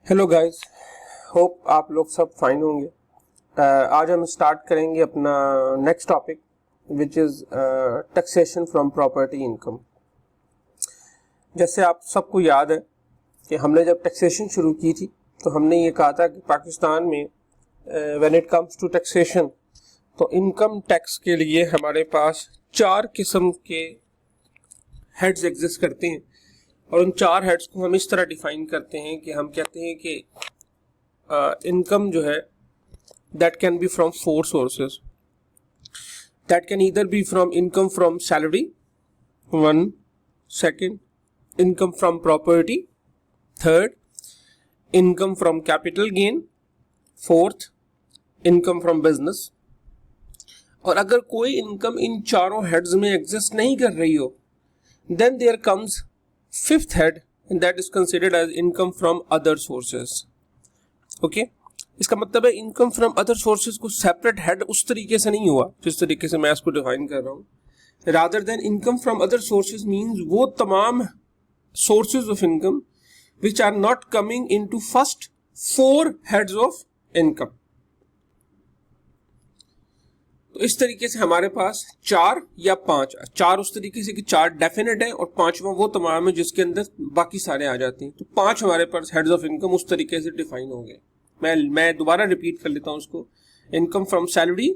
Hello guys, hope आप लोग सब फाइन होंगे। आज हम स्टार्ट करेंगे अपना next topic which is taxation from property income. जैसे आप सबको याद है कि हमने जब टैक्सेशन शुरू की थी तो हमने ये कहा था कि पाकिस्तान में when it comes to taxation तो इनकम टैक्स के लिए हमारे पास 4 किस्म के हेड्स एग्जिस्ट करते हैं और उन 4 हेड्स को हम इस तरह डिफाइन करते हैं कि हम कहते हैं कि इनकम जो है that can be from 4 sources. That can either be from income from salary 1, second income from property, third income from capital gain, fourth income from business. और अगर कोई इनकम इन चारों हेड्स में एग्जिस्ट नहीं कर रही हो then there comes fifth head and that is considered as income from other sources. Okay, इसका मतलब है इनकम फ्रॉम अदर सोर्सेज को सेपरेट हेड उस तरीके से नहीं हुआ जिस तरीके से मैं इसको डिफाइन कर रहा हूँ। Rather than income from other sources means वो तमाम sources of income which are not coming into first 4 heads of income. तो इस तरीके से हमारे पास 4 या 4 उस तरीके से कि 4 डेफिनेट है और 5वां वो तमाम है जिसके अंदर बाकी सारे आ जाते हैं। तो 5 हमारे पास हेड्स ऑफ इनकम उस तरीके से डिफाइन हो गए। मैं दोबारा रिपीट कर लेता हूं उसको। Income from salary,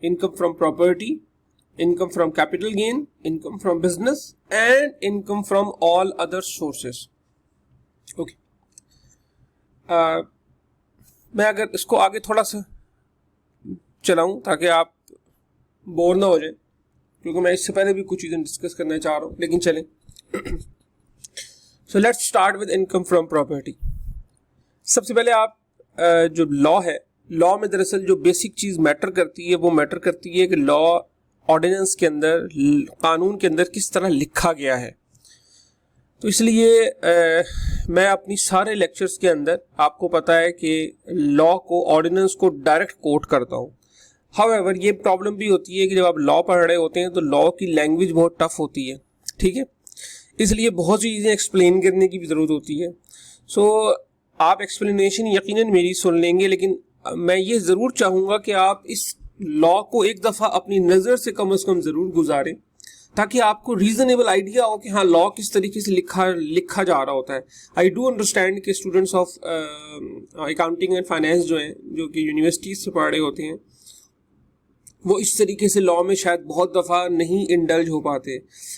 income from property, income from capital gain, income from business and income from all other sources. Okay, मैं अगर इसको आगे थोड़ा सा चलाऊं ताकि आप बोर ना हो जाए, क्योंकि मैं इससे पहले भी कुछ चीजें डिस्कस करना चाह रहा हूं, लेकिन चलें। So let's start with income from property. सबसे पहले आप जो लॉ है, लॉ में दरअसल जो बेसिक चीज मैटर करती है वो मैटर करती है कि लॉ ऑर्डिनेंस के अंदर, कानून के अंदर किस तरह लिखा गया है। तो इसलिए मैं अपनी सारे लेक्चर्स के अंदर, आपको पता है कि लॉ को, ऑर्डिनेंस को डायरेक्ट कोट करता हूं। हाउएवर ये प्रॉब्लम भी होती है कि जब आप लॉ पढ़ रहे होते हैं तो लॉ की लैंग्वेज बहुत टफ होती है, ठीक है, इसलिए बहुत सी चीज़ें एक्सप्लेन करने की भी ज़रूरत होती है। सो आप एक्सप्लेनेशन यकीनन मेरी सुन लेंगे, लेकिन मैं ये ज़रूर चाहूँगा कि आप इस लॉ को एक दफ़ा अपनी नज़र से कम ज़रूर गुजारें ताकि आपको रीजनेबल आइडिया हो कि हाँ लॉ किस तरीके से लिखा जा रहा होता है। आई डू अंडरस्टैंड कि students of accounting and finance जो हैं, जो कि यूनिवर्सिटीज़ से पढ़ रहे होते हैं, वो इस तरीके से लॉ में शायद बहुत दफ़ा नहीं इंडल्ज हो पाते,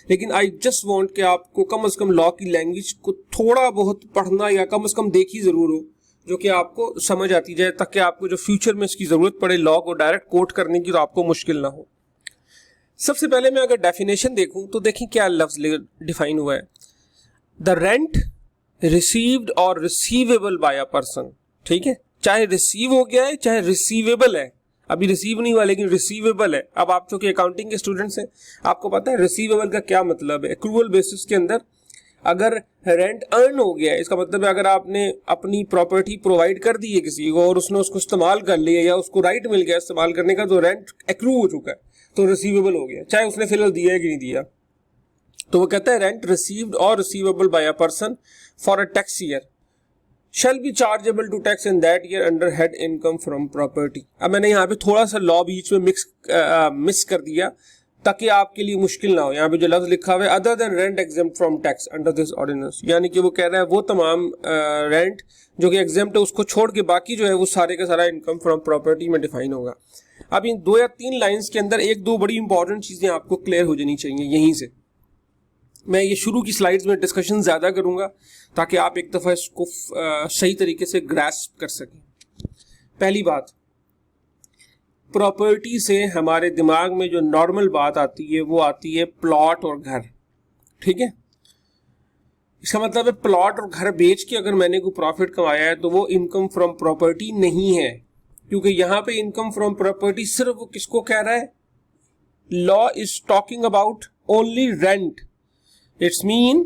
लेकिन आई जस्ट वांट कि आपको कम से कम लॉ की लैंग्वेज को थोड़ा बहुत पढ़ना या कम से कम देखी ज़रूर हो, जो कि आपको समझ आती जाए, ताकि आपको जो फ्यूचर में इसकी ज़रूरत पड़े लॉ को डायरेक्ट कोट करने की तो आपको मुश्किल ना हो। सबसे पहले मैं अगर डेफिनेशन देखूं तो देखिए क्या लफ्ज़ डिफाइन हुआ है। द रेंट रिसीव्ड और रिसीवेबल बाय अ पर्सन, ठीक है, चाहे रिसीव हो गया है चाहे रिसीवेबल है, अभी रिसीव नहीं हुआ लेकिन रिसीवेबल है। अब आप जो कि अकाउंटिंग के स्टूडेंट्स हैं, आपको पता है रिसीवेबल का क्या मतलब है। एक्रूवल बेसिस के अंदर अगर रेंट अर्न हो गया है, इसका मतलब है अगर आपने अपनी प्रॉपर्टी प्रोवाइड कर दी है किसी को और उसने उसको इस्तेमाल कर लिया या उसको राइट मिल गया इस्तेमाल करने का, तो रेंट एक्रू हो चुका है, तो रिसीवेबल हो गया, चाहे उसने फिलहाल दिया है कि नहीं दिया। तो वो कहता है रेंट रिसीव्ड और receivable by a person for a tax year shall be chargeable to tax in that year under head income from property। अब मैंने यहाँ पे थोड़ा सा लॉ बीच में मिस कर दिया ताकि आपके लिए मुश्किल ना हो। यहाँ पे जो लफ्ज लिखा हुआ है other than rent exempt from tax under this ordinance, यानी कि वो कह रहा है वो तमाम रेंट जो कि एग्जेम्प्ट है उसको छोड़ के बाकी जो है वो सारे का सारा इनकम फ्रॉम प्रॉपर्टी में डिफाइन होगा। अब इन 2 या 3 लाइन्स के अंदर 1-2 बड़ी इंपॉर्टेंट चीजें आपको क्लियर हो जानी चाहिए। यहीं से मैं ये शुरू की स्लाइड्स में डिस्कशन ज़्यादा करूंगा ताकि आप एक दफ़ा इसको सही तरीके से ग्रास्प कर सकें। पहली बात, प्रॉपर्टी से हमारे दिमाग में जो नॉर्मल बात आती है वो आती है प्लॉट और घर, ठीक है। इसका मतलब है प्लॉट और घर बेच के अगर मैंने कोई प्रॉफिट कमाया है तो वो इनकम फ्रॉम प्रॉपर्टी नहीं है, क्योंकि यहाँ पे इनकम फ्रॉम प्रॉपर्टी सिर्फ वो किसको कह रहा है, law is talking about only rent. It's mean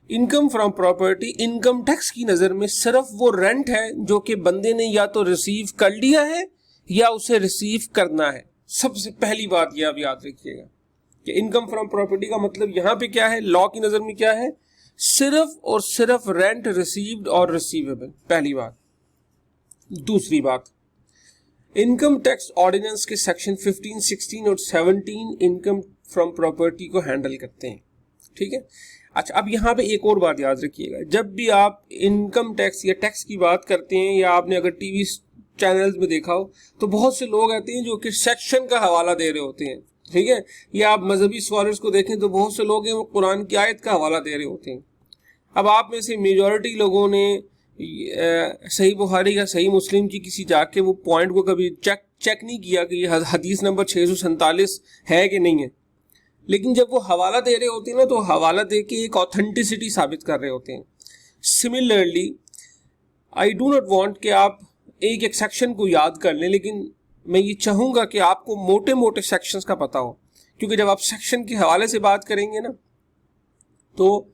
income from property income tax की नजर में सिर्फ वो रेंट है जो कि बंदे ने या तो रिसीव कर लिया है या उसे रिसीव करना है। सबसे पहली बात ये आप याद रखिएगा कि इनकम फ्रॉम प्रॉपर्टी का मतलब यहाँ पे क्या है, लॉ की नजर में क्या है, सिर्फ और सिर्फ रेंट रिसीव्ड और रिसीवेबल, पहली बात। दूसरी बात, इनकम टैक्स ऑर्डिनेंस के सेक्शन 15, 16 और 17 इनकम फ्रॉम प्रॉपर्टी को हैंडल करते हैं, ठीक है। अच्छा, अब यहाँ पे एक और बात याद रखिएगा, जब भी आप इनकम टैक्स या टैक्स की बात करते हैं, या आपने अगर टीवी चैनल्स में देखा हो तो बहुत से लोग आते हैं जो कि सेक्शन का हवाला दे रहे होते हैं, ठीक है। या आप मजहबी स्कॉलर्स को देखें तो बहुत से लोग हैं वो कुरान की आयत का हवाला दे रहे होते हैं। अब आप में से मेजॉरिटी लोगों ने सही बुखारी या सही मुस्लिम की किसी जाके वो पॉइंट को कभी चेक नहीं किया कि ये हदीस नंबर 647 है कि नहीं है, लेकिन जब वो हवाला दे रहे होते हैं ना, तो हवाला दे के एक ऑथेंटिसिटी साबित कर रहे होते हैं। Similarly I do not want कि आप एक एक सेक्शन को याद कर लें, लेकिन मैं ये चाहूँगा कि आपको मोटे मोटे सेक्शंस का पता हो, क्योंकि जब आप सेक्शन के हवाले से बात करेंगे ना तो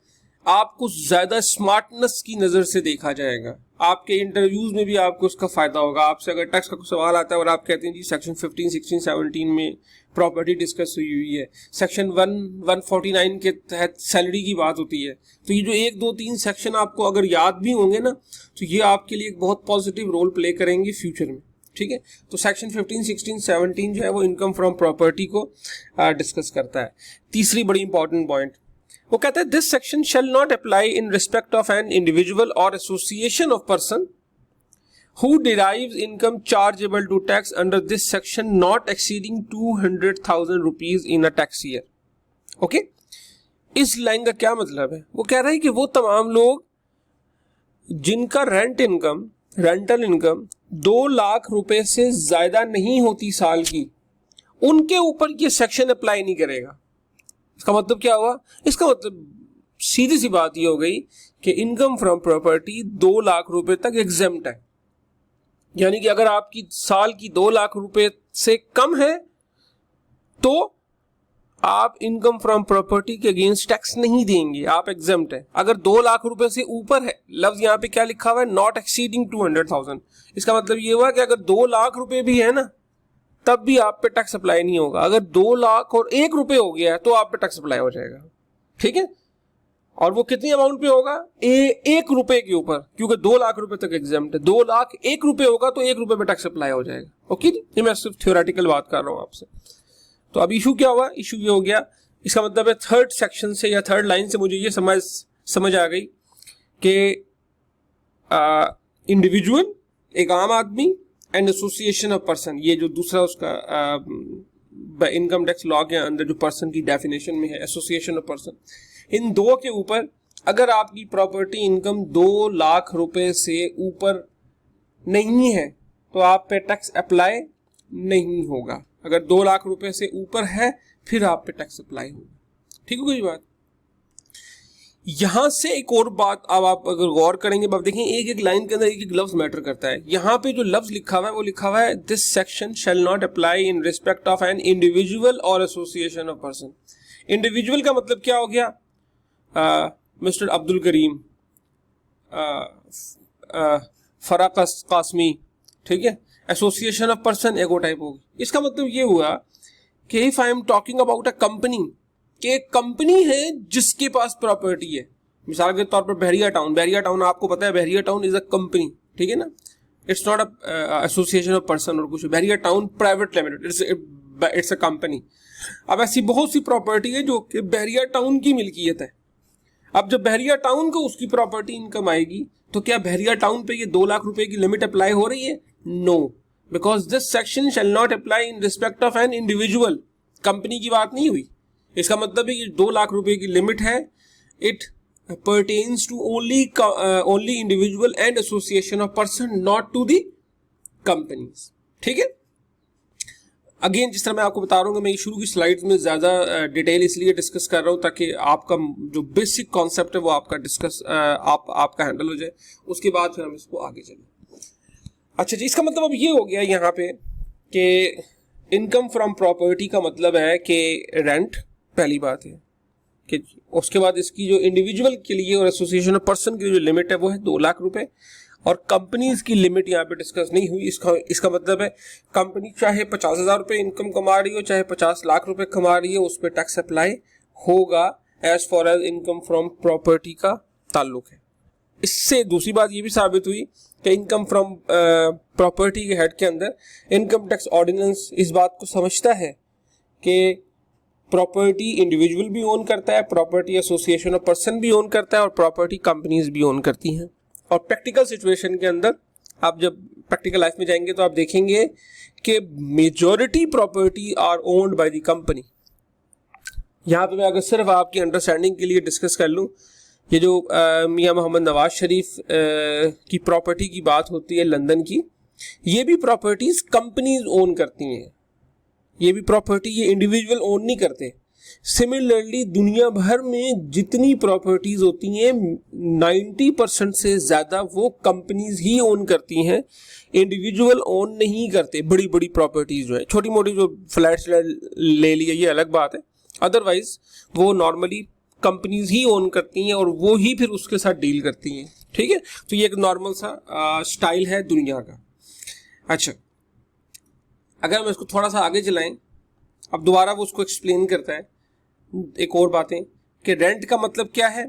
आपको ज़्यादा स्मार्टनेस की नज़र से देखा जाएगा। आपके इंटरव्यूज़ में भी आपको उसका फ़ायदा होगा। आपसे अगर टैक्स का कोई सवाल आता है और आप कहते हैं जी सेक्शन 15, 16, 17 में प्रॉपर्टी डिस्कस हुई है, सेक्शन 149 के तहत सैलरी की बात होती है, तो ये जो 1, 2, 3 सेक्शन आपको अगर याद भी होंगे ना, तो ये आपके लिए एक बहुत पॉजिटिव रोल प्ले करेंगे फ्यूचर में, ठीक है। तो सेक्शन 15, 16, 17 जो है वो इनकम फ्रॉम प्रॉपर्टी को डिस्कस करता है। तीसरी बड़ी इंपॉर्टेंट पॉइंट, वो कहता है this section shall not apply in respect of an individual और association of person who derives income chargeable to tax under this section not exceeding 200,000 rupees in a tax year. Okay, इस line का क्या मतलब है? वो कह रहा है कि वो तमाम लोग जिनका रेंटल इनकम 2 लाख रुपए से ज्यादा नहीं होती साल की, उनके ऊपर ये सेक्शन अप्लाई नहीं करेगा। इसका मतलब क्या हुआ? इसका मतलब सीधी सी बात ये हो गई कि इनकम फ्रॉम प्रॉपर्टी 2 लाख रुपए तक एग्जेम्प्ट है। यानी कि अगर आपकी साल की 2 लाख रुपए से कम है तो आप इनकम फ्रॉम प्रॉपर्टी के अगेंस्ट टैक्स नहीं देंगे, आप एग्जेम्प्ट है। अगर 2 लाख रुपए से ऊपर है, लफ्ज यहाँ पे क्या लिखा हुआ है? Not exceeding 200,000। इसका मतलब ये हुआ कि अगर 2 लाख रुपए भी है ना, तब भी आप पे टैक्स अप्लाई नहीं होगा। अगर 2 लाख और 1 रुपए हो गया है तो आप पे टैक्स अप्लाई हो जाएगा, ठीक है। और वो कितनी अमाउंट पे होगा? 1 रुपए के ऊपर, क्योंकि 2 लाख रुपए तक एग्जाम्प्ट है। 2 लाख 1 रुपए होगा तो 1 रुपए पे टैक्स अप्लाई हो जाएगा। ओके जी, ये मैं सिर्फ थ्योरेटिकल बात कर रहा हूँ आपसे। तो अब इशू क्या हुआ? इशू ये हो गया, इसका मतलब है थर्ड सेक्शन से या थर्ड लाइन से मुझे ये समझ आ गई कि इंडिविजुअल, एक आम आदमी, एंड एसोसिएशन ऑफ पर्सन, ये जो दूसरा उसका इनकम टैक्स लॉ के अंदर जो पर्सन की डेफिनेशन में है, एसोसिएशन ऑफ पर्सन, इन दो के ऊपर अगर आपकी प्रॉपर्टी इनकम 2 लाख रुपए से ऊपर नहीं है तो आप पे टैक्स अप्लाई नहीं होगा। अगर 2 लाख रुपए से ऊपर है फिर आप पे टैक्स अप्लाई होगा, ठीक है कोई बात। यहां से एक और बात, अब आप अगर गौर करेंगे, आप देखें एक एक लाइन के अंदर एक एक लफ्ज मैटर करता है। यहां पे जो लफ्ज लिखा हुआ है वो लिखा हुआ है this section shall not apply in respect of an individual और एसोसिएशन ऑफ पर्सन। इंडिविजुअल का मतलब क्या हो गया? मिस्टर अब्दुल करीम, फराक कासमी, ठीक है। एसोसिएशन ऑफ पर्सन एगो टाइप होगी। इसका मतलब ये हुआ कि if I am talking about a company, कि एक कंपनी है जिसके पास प्रॉपर्टी है, मिसाल के तौर पर बहरिया टाउन, आपको पता है Bahria town is a company, ठीक है ना, it's not a association of person और कुछ। Bahria town private limited, it's a company. अब ऐसी बहुत सी प्रॉपर्टी है जो कि बहरिया टाउन की मिल्कियत है। अब जब बहरिया टाउन को उसकी प्रॉपर्टी इनकम आएगी तो क्या बहरिया टाउन पे ये 2 लाख रुपए की लिमिट अप्लाई हो रही है? No, because this section shall not apply in respect of an individual. Company की बात नहीं हुई। इसका मतलब है कि 2 लाख रुपए की लिमिट है, it pertains to only individual and association of person, not to the companies, ठीक है। अगेन जिस तरह मैं आपको बता रहा हूँ, मैं शुरू की स्लाइड्स में ज्यादा डिटेल इसलिए डिस्कस कर रहा हूँ ताकि आपका जो बेसिक कॉन्सेप्ट है वो आपका आपका हैंडल हो जाए, उसके बाद फिर हम इसको आगे चलें। अच्छा जी, इसका मतलब अब ये हो गया यहाँ पे कि इनकम फ्रॉम प्रॉपर्टी का मतलब है कि रेंट, पहली बात है कि उसके बाद इसकी जो इंडिविजुअल के लिए और एसोसिएशन ऑफ पर्सन की जो लिमिट है वो है 2 लाख रुपए, और कंपनीज की लिमिट यहाँ पे डिस्कस नहीं हुई। इसका मतलब है कंपनी चाहे 50,000 रुपए इनकम कमा रही हो, चाहे 50 लाख रुपए कमा रही हो, उस पर टैक्स अप्लाई होगा as far as income from property का ताल्लुक है। इससे दूसरी बात ये भी साबित हुई कि इनकम फ्रॉम प्रॉपर्टी के हेड के अंदर इनकम टैक्स ऑर्डिनेंस इस बात को समझता है कि प्रॉपर्टी इंडिविजुअल भी ओन करता है, प्रॉपर्टी एसोसिएशन ऑफ पर्सन भी ओन करता है और प्रॉपर्टी कंपनीज भी ओन करती हैं। और प्रैक्टिकल सिचुएशन के अंदर आप जब प्रैक्टिकल लाइफ में जाएंगे तो आप देखेंगे कि majority property are owned by the company. यहाँ पे मैं अगर सिर्फ आपकी अंडरस्टैंडिंग के लिए डिस्कस कर लूँ, ये जो मियाँ मोहम्मद नवाज शरीफ की प्रॉपर्टी की बात होती है लंदन की, ये भी प्रॉपर्टीज कंपनीज ओन करती हैं, ये भी प्रॉपर्टी ये इंडिविजुअल ओन नहीं करते। सिमिलरली दुनिया भर में जितनी प्रॉपर्टीज होती हैं 90% से ज़्यादा वो कंपनीज ही ओन करती हैं, इंडिविजुअल ओन नहीं करते। बड़ी बड़ी प्रॉपर्टीज जो है, छोटी मोटी जो फ्लैट्स ले लिए ये अलग बात है, अदरवाइज वो नॉर्मली कंपनीज ही ओन करती हैं और वो ही फिर उसके साथ डील करती हैं। ठीक है, तो ये एक नॉर्मल सा स्टाइल है दुनिया का। अच्छा, अगर हम इसको थोड़ा सा आगे चलाएं, अब दोबारा वो उसको एक्सप्लेन करता है एक और बातें कि रेंट का मतलब क्या है।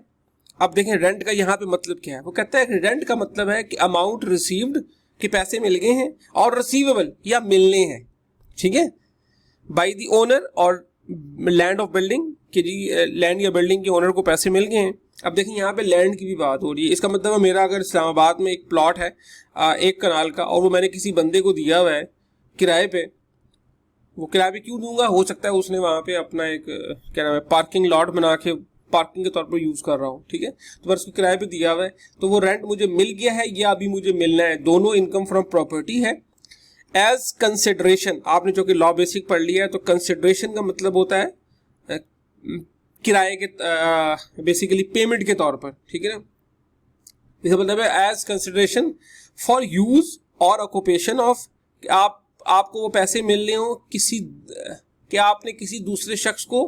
अब देखें रेंट का यहाँ पे मतलब क्या है। वो कहता है कि रेंट का मतलब है कि अमाउंट रिसीव्ड के पैसे मिल गए हैं और रिसीवेबल या मिलने हैं, ठीक है, बाय द ओनर और लैंड ऑफ बिल्डिंग कि जी लैंड या बिल्डिंग के ओनर को पैसे मिल गए हैं। अब देखिए यहाँ पे लैंड की भी बात हो रही है। इसका मतलब है मेरा अगर इस्लामाबाद में एक प्लॉट है 1 कनाल का और वो मैंने किसी बंदे को दिया हुआ है किराए पे, वो किराए पे क्यों दूंगा, हो सकता है उसने वहाँ पे अपना एक क्या नाम है पार्किंग लॉट बना के पार्किंग के तौर पर यूज़ कर रहा हूँ, ठीक है, तो मैं उसको किराए पे दिया हुआ है, तो वो रेंट मुझे मिल गया है या अभी मुझे मिलना है, दोनों इनकम फ्रॉम प्रॉपर्टी है। एज कंसिडरेशन, आपने जो कि लॉ बेसिक पढ़ लिया है, तो कंसिडरेशन का मतलब होता है किराए के बेसिकली पेमेंट के तौर पर, ठीक है ना। इसका मतलब है एज कंसिडरेशन फॉर यूज और ऑक्यूपेशन ऑफ, आपको वो पैसे मिल रहे हो किसी कि आपने किसी दूसरे शख्स को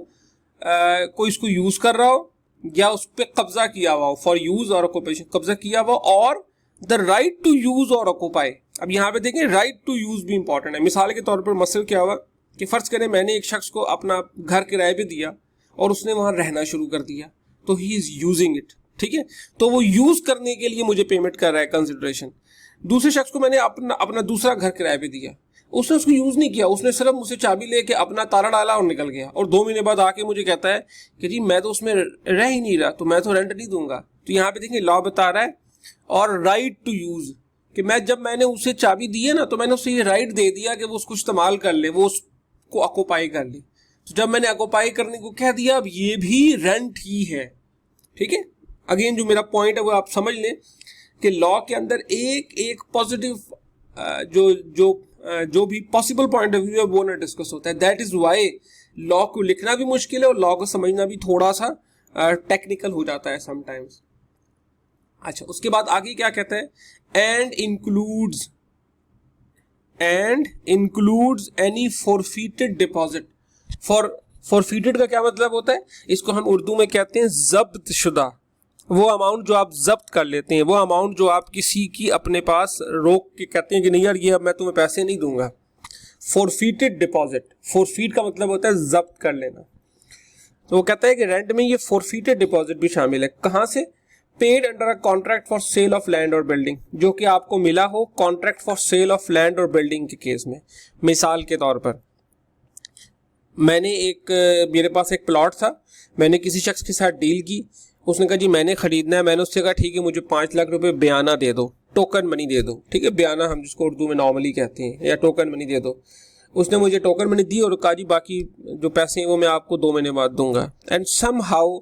कोई इसको यूज कर रहा हो या उस पर कब्जा किया हुआ हो, फॉर यूज और ऑक्यूपेशन कब्जा किया हुआ, और द राइट टू यूज और ऑक्यूपाई। अब यहाँ पे देखें राइट टू यूज भी इंपॉर्टेंट है। मिसाल के तौर पर मसला क्या हुआ कि फर्ज करें मैंने एक शख्स को अपना घर किराए पे दिया और उसने वहां रहना शुरू कर दिया, तो ही इज यूजिंग इट, ठीक है, तो वो यूज करने के लिए मुझे पेमेंट कर रहा है कंसिडरेशन। दूसरे शख्स को मैंने अपना दूसरा घर किराए पे दिया, उसने उसको यूज नहीं किया, उसने सिर्फ मुझसे चाबी लेके अपना ताला डाला और निकल गया, और 2 महीने बाद आके मुझे कहता है कि जी मैं तो उसमें रह ही नहीं रहा, तो मैं तो रेंट नहीं दूंगा। तो यहाँ पे देखिए लॉ बता रहा है और राइट टू यूज कि मैंने उसे चाबी दी है ना, तो मैंने उसे ये राइट दे दिया कि वो उसको इस्तेमाल कर ले, वो उसको ऑक्यूपाई कर ले। तो जब मैंने ऑक्यूपाई करने को कह दिया, अब ये भी रेंट ही है, ठीक है। अगेन जो मेरा पॉइंट है वो आप समझ लें कि लॉ के अंदर एक पॉजिटिव जो भी पॉसिबल पॉइंट ऑफ व्यू है वो ना डिस्कस होता है। दैट इज वाई लॉ को लिखना भी मुश्किल है और लॉ को समझना भी थोड़ा सा टेक्निकल हो जाता है समटाइम्स। अच्छा, उसके बाद आगे क्या कहता है, एंड इंक्लूड्स एनी फॉरफीटेड डिपॉजिट। फॉरफीटेड का क्या मतलब होता है, इसको हम उर्दू में कहते हैं जब्त शुदा, वो अमाउंट जो आप जब्त कर लेते हैं, वो अमाउंट जो आप किसी की अपने पास रोक के कहते हैं कि नहीं यार ये अब मैं तुम्हें पैसे नहीं दूंगा। फॉरफीटेड डिपॉजिट, फॉरफीट का मतलब होता है जब्त कर लेना। तो वो कहता है कि रेंट में ये फॉरफीटेड डिपॉजिट भी शामिल है। कहाँ से, paid under a contract for sale of land और बिल्डिंग, जो कि आपको मिला हो contract for sale of land और बिल्डिंग के केस में। मिसाल के तौर पर मेरे पास एक प्लॉट था, मैंने किसी शख्स के साथ डील की, उसने कहा जी मैंने खरीदना है, मैंने उससे कहा ठीक है मुझे 5 लाख रुपए बयाना दे दो, टोकन मनी दे दो, ठीक है, बयाना हम जिसको उर्दू में नॉर्मली कहते हैं, या टोकन मनी दे दो। उसने मुझे टोकन मनी दी और कहा जी बाकी जो पैसे हैं वो मैं आपको 2 महीने बाद दूंगा। And somehow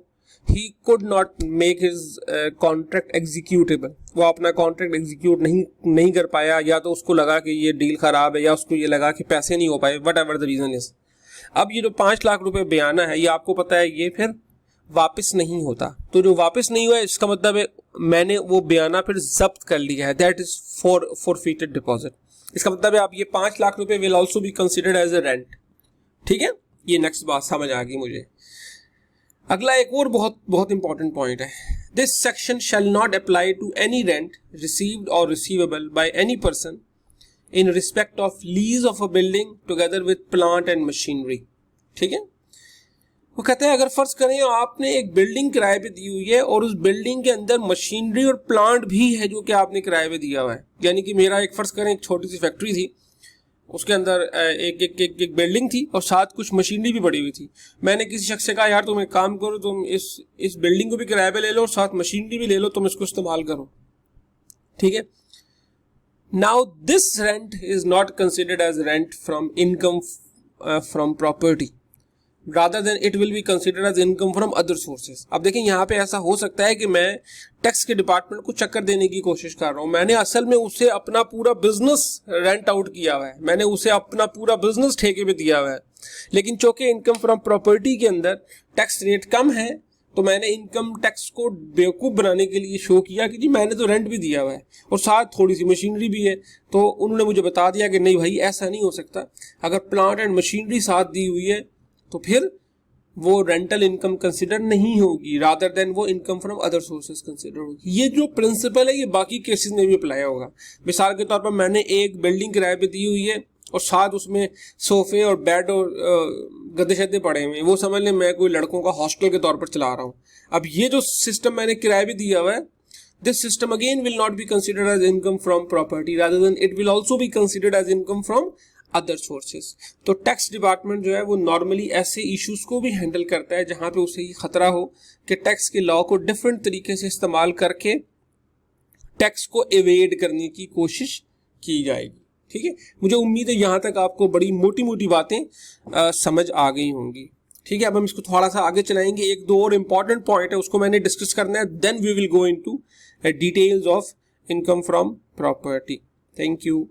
he could not make his contract executable, वो अपना कॉन्ट्रैक्ट एग्जीक्यूट नहीं कर पाया, या तो उसको लगा कि ये डील खराब है, या उसको ये लगा कि पैसे नहीं हो पाए, whatever the reason is. अब ये जो 5 लाख रुपए बयाना है, ये आपको पता है ये फिर वापस नहीं होता, तो जो वापस नहीं हुआ है इसका मतलब है मैंने वो बयाना फिर जब्त कर लिया है, दैट इज फॉरफीटेड डिपॉजिट। इसका मतलब है आप ये 5 लाख रुपए will also be considered as a rent, ठीक है। ये नेक्स्ट बात समझ आ गई मुझे। अगला एक और बहुत इंपॉर्टेंट पॉइंट है, this section shall not apply to any rent received और receivable by any person in respect of lease of a building together with plant and machinery, ठीक है। वो कहते हैं अगर फर्ज करें आपने एक बिल्डिंग किराए पे दी हुई है और उस बिल्डिंग के अंदर मशीनरी और प्लांट भी है जो कि आपने किराए पे दिया हुआ है, यानी कि मेरा एक फर्ज करें एक छोटी सी फैक्ट्री थी, उसके अंदर एक बिल्डिंग थी और साथ कुछ मशीनरी भी पड़ी हुई थी। मैंने किसी शख्स से कहा यार तुम एक काम करो, तुम इस बिल्डिंग को भी किराए पे ले लो और साथ मशीनरी भी ले लो, तुम इसको इस्तेमाल करो, ठीक है। Now this rent is not considered as rent from income from property, rather than it will be considered as income from other sources। अब देखें यहाँ पे ऐसा हो सकता है कि मैं टैक्स के डिपार्टमेंट को चक्कर देने की कोशिश कर रहा हूँ, मैंने असल में उसे अपना पूरा बिजनेस रेंट आउट किया हुआ है, मैंने उसे अपना पूरा बिजनेस ठेके पे दिया हुआ है, लेकिन चूंकि इनकम फ्रॉम प्रॉपर्टी के अंदर टैक्स रेट कम है तो मैंने इनकम टैक्स को बेवकूफ़ बनाने के लिए शो किया कि जी मैंने तो रेंट भी दिया हुआ है और साथ थोड़ी सी मशीनरी भी है। तो उन्होंने मुझे बता दिया कि नहीं भाई ऐसा नहीं हो सकता, अगर प्लांट एंड मशीनरी साथ दी हुई है तो फिर वो रेंटल इनकम कंसिडर नहीं होगी, रादर देन वो income from other sources consider होगी। ये जो प्रिंसिपल है ये बाकी केसेस में भी अप्लाई होगा। मिसाल के तौर पर मैंने एक बिल्डिंग किराए पे दी हुई है और साथ उसमें सोफे और बेड और गद्दे शद्दे पड़े हुए हैं, वो समझ लें मैं कोई लड़कों का हॉस्टल के तौर पर चला रहा हूँ। अब ये जो सिस्टम मैंने किराए पे दिया हुआ है, this system again will not be considered as income from property, rather than it will also be considered as income from other sources. तो टैक्स डिपार्टमेंट जो है वो नॉर्मली ऐसे इश्यूज को भी हैंडल करता है जहां पे उसे ये खतरा हो कि टैक्स के लॉ को डिफरेंट तरीके से इस्तेमाल करके टैक्स को एवेड करने की कोशिश की जाएगी, ठीक है। मुझे उम्मीद है यहाँ तक आपको बड़ी मोटी मोटी बातें समझ आ गई होंगी, ठीक है। अब हम इसको थोड़ा सा आगे चलाएंगे, एक दो और इम्पॉर्टेंट पॉइंट है उसको मैंने डिस्कस करना है, then we will go into details of income from property. Thank you.